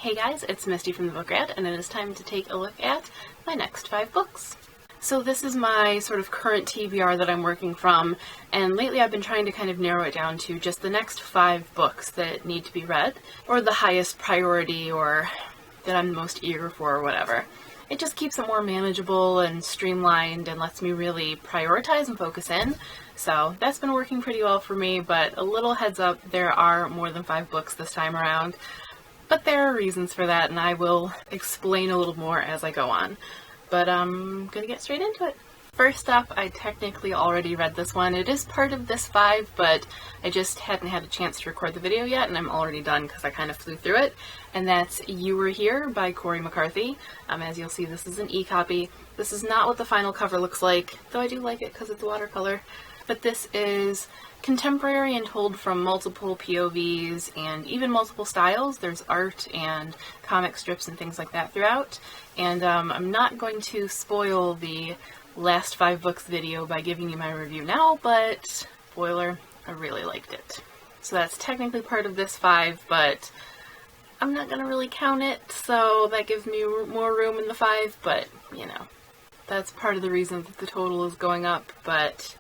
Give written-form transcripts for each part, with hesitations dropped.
Hey guys, it's Misty from the Book Rat, and it is time to take a look at my next 5 books. So this is my sort of current TBR that I'm working from, and lately I've been trying to kind of narrow it down to just the next 5 books that need to be read, or the highest priority, or that I'm most eager for, or whatever. It just keeps it more manageable and streamlined and lets me really prioritize and focus in. So that's been working pretty well for me, but a little heads up, there are more than 5 books this time around. But there are reasons for that, and I will explain a little more as I go on. But I'm gonna get straight into it. First up, I technically already read this one. It is part of this 5, but I just hadn't had a chance to record the video yet, and I'm already done because I kind of flew through it. And that's You Were Here by Corey McCarthy. As you'll see, this is an e-copy. This is not what the final cover looks like, though I do like it because it's watercolor. But this is contemporary and told from multiple POVs and even multiple styles. There's art and comic strips and things like that throughout. And I'm not going to spoil the last 5 books video by giving you my review now, but spoiler, I really liked it. So that's technically part of this 5, but I'm not going to really count it, so that gives me more room in the 5, but you know, that's part of the reason that the total is going up, but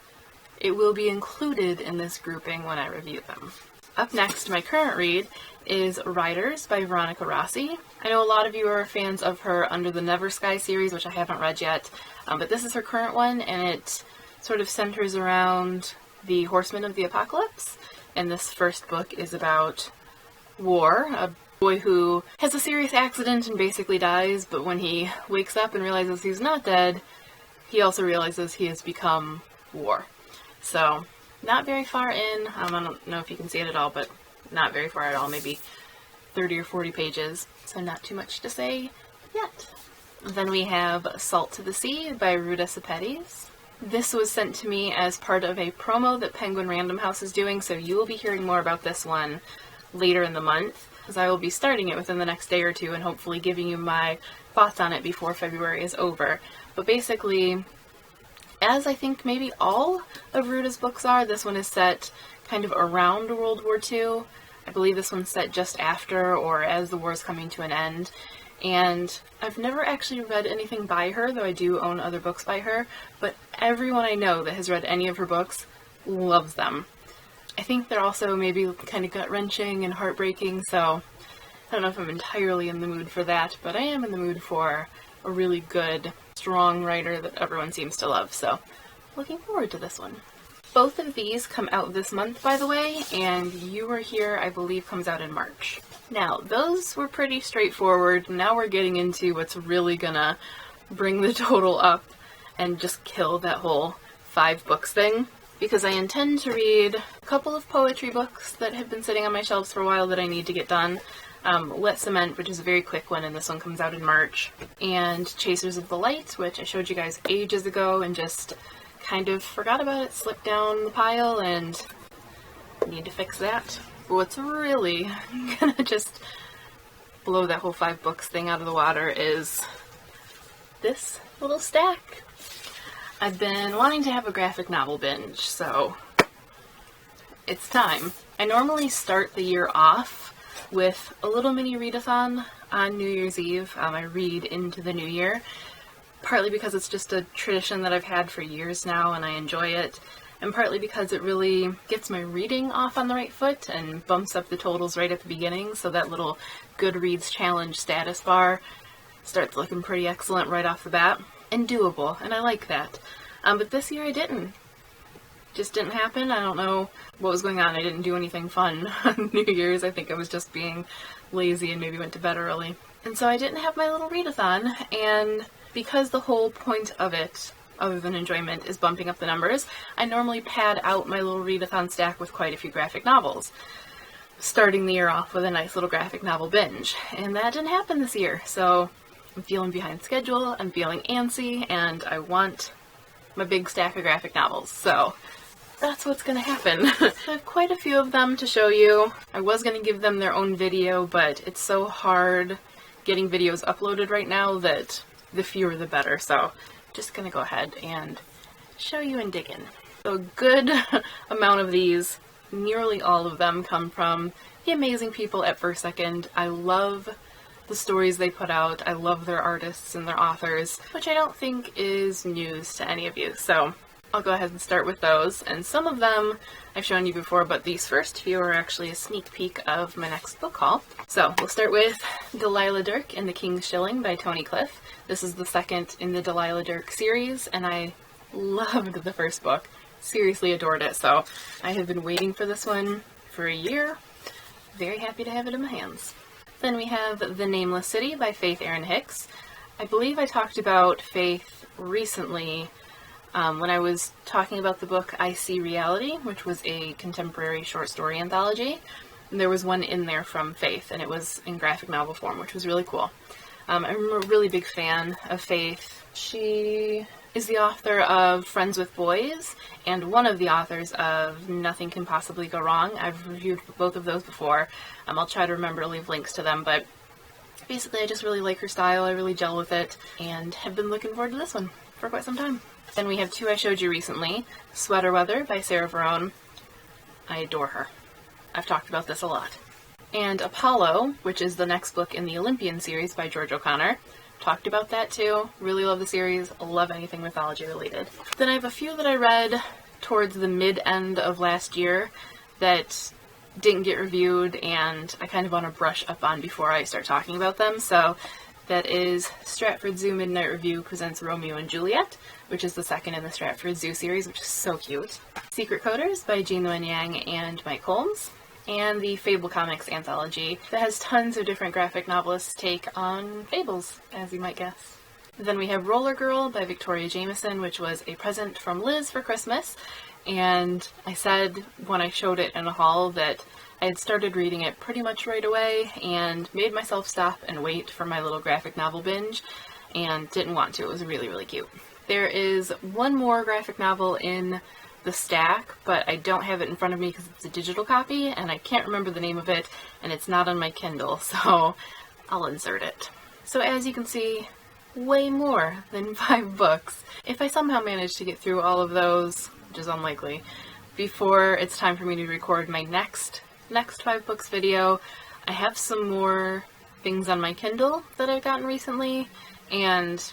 it will be included in this grouping when I review them. Up next, my current read is Riders by Veronica Rossi. I know a lot of you are fans of her Under the Never Sky series, which I haven't read yet, but this is her current one, and it sort of centers around the Horsemen of the Apocalypse. And this first book is about war, a boy who has a serious accident and basically dies, but when he wakes up and realizes he's not dead, he also realizes he has become war. So, not very far in. I don't know if you can see it at all, but not very far at all, maybe 30 or 40 pages, so not too much to say yet. Then we have Salt to the Sea by Ruta Sepetys. This was sent to me as part of a promo that Penguin Random House is doing, so you will be hearing more about this one later in the month, as I will be starting it within the next day or two and hopefully giving you my thoughts on it before February is over. But basically, as I think maybe all of Ruta's books are, this one is set kind of around World War II. I believe this one's set just after or as the war is coming to an end. And I've never actually read anything by her, though I do own other books by her, but everyone I know that has read any of her books loves them. I think they're also maybe kind of gut-wrenching and heartbreaking, so I don't know if I'm entirely in the mood for that, but I am in the mood for a really good, strong writer that everyone seems to love, so looking forward to this one. Both of these come out this month, by the way, and You Were Here, I believe, comes out in March. Now, those were pretty straightforward. Now we're getting into what's really gonna bring the total up and just kill that whole 5 books thing, because I intend to read a couple of poetry books that have been sitting on my shelves for a while that I need to get done. Let Cement, which is a very quick one, and this one comes out in March, and Chasers of the Light, which I showed you guys ages ago and just kind of forgot about it, slipped down the pile, and need to fix that. But what's really gonna just blow that whole 5 books thing out of the water is this little stack. I've been wanting to have a graphic novel binge, so it's time. I normally start the year off with a little mini readathon on New Year's Eve. I read into the new year, partly because it's just a tradition that I've had for years now and I enjoy it, and partly because it really gets my reading off on the right foot and bumps up the totals right at the beginning, so that little Goodreads challenge status bar starts looking pretty excellent right off the bat, and doable, and I like that. But this year I didn't. Just didn't happen. I don't know what was going on. I didn't do anything fun on New Year's. I think I was just being lazy and maybe went to bed early. And so I didn't have my little readathon, and because the whole point of it, other than enjoyment, is bumping up the numbers, I normally pad out my little readathon stack with quite a few graphic novels, starting the year off with a nice little graphic novel binge. And that didn't happen this year, so I'm feeling behind schedule, I'm feeling antsy, and I want my big stack of graphic novels. So that's what's gonna happen. I have quite a few of them to show you. I was gonna give them their own video, but it's so hard getting videos uploaded right now that the fewer the better, so just gonna go ahead and show you and dig in. So a good amount of these, nearly all of them, come from the amazing people at First Second. I love the stories they put out. I love their artists and their authors, which I don't think is news to any of you. So I'll go ahead and start with those. And some of them I've shown you before, but these first few are actually a sneak peek of my next book haul. So we'll start with Delilah Dirk and the King's Shilling by Tony Cliff. This is the second in the Delilah Dirk series, and I loved the first book. Seriously adored it, so I have been waiting for this one for a year. Very happy to have it in my hands. Then we have The Nameless City by Faith Erin Hicks. I believe I talked about Faith recently when I was talking about the book I See Reality, which was a contemporary short story anthology. And there was one in there from Faith, and it was in graphic novel form, which was really cool. I'm a really big fan of Faith. She is the author of Friends with Boys, and one of the authors of Nothing Can Possibly Go Wrong. I've reviewed both of those before. I'll try to remember to leave links to them, but basically I just really like her style. I really gel with it, and have been looking forward to this one for quite some time. Then we have two I showed you recently, Sweater Weather by Sarah Verone. I adore her. I've talked about this a lot. And Apollo, which is the next book in the Olympian series by George O'Connor. Talked about that too. Really love the series. Love anything mythology related. Then I have a few that I read towards the mid-end of last year that didn't get reviewed and I kind of want to brush up on before I start talking about them. So that is Stratford Zoo Midnight Review presents Romeo and Juliet, which is the second in the Stratford Zoo series, which is so cute. Secret Coders by Jean Luen Yang and Mike Holmes. And the Fable Comics anthology that has tons of different graphic novelists' take on fables, as you might guess. Then we have Roller Girl by Victoria Jameson, which was a present from Liz for Christmas, and I said when I showed it in a haul that I had started reading it pretty much right away and made myself stop and wait for my little graphic novel binge, and didn't want to. It was really, really cute. There is one more graphic novel in the stack, but I don't have it in front of me because it's a digital copy and I can't remember the name of it, and it's not on my Kindle, so I'll insert it. So as you can see, way more than 5 books. If I somehow manage to get through all of those, which is unlikely, before it's time for me to record my next 5 books video, I have some more things on my Kindle that I've gotten recently, and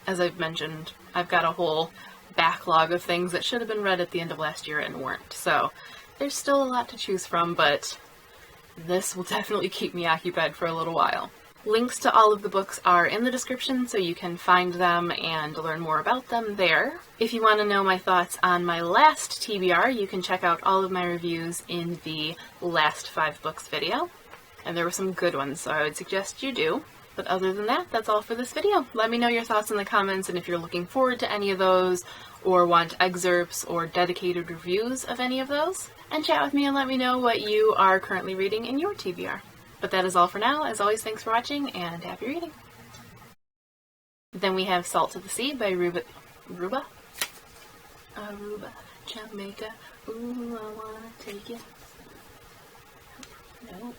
as I've mentioned, I've got a whole backlog of things that should have been read at the end of last year and weren't. So there's still a lot to choose from, but this will definitely keep me occupied for a little while. Links to all of the books are in the description, so you can find them and learn more about them there. If you want to know my thoughts on my last TBR, you can check out all of my reviews in the last 5 books video. And there were some good ones, so I would suggest you do. But other than that, that's all for this video. Let me know your thoughts in the comments, and if you're looking forward to any of those, or want excerpts or dedicated reviews of any of those. And chat with me and let me know what you are currently reading in your TBR. But that is all for now. As always, thanks for watching, and happy reading. Then we have Salt to the Sea by Aruba, Jamaica. Ooh, I wanna take you. Nope.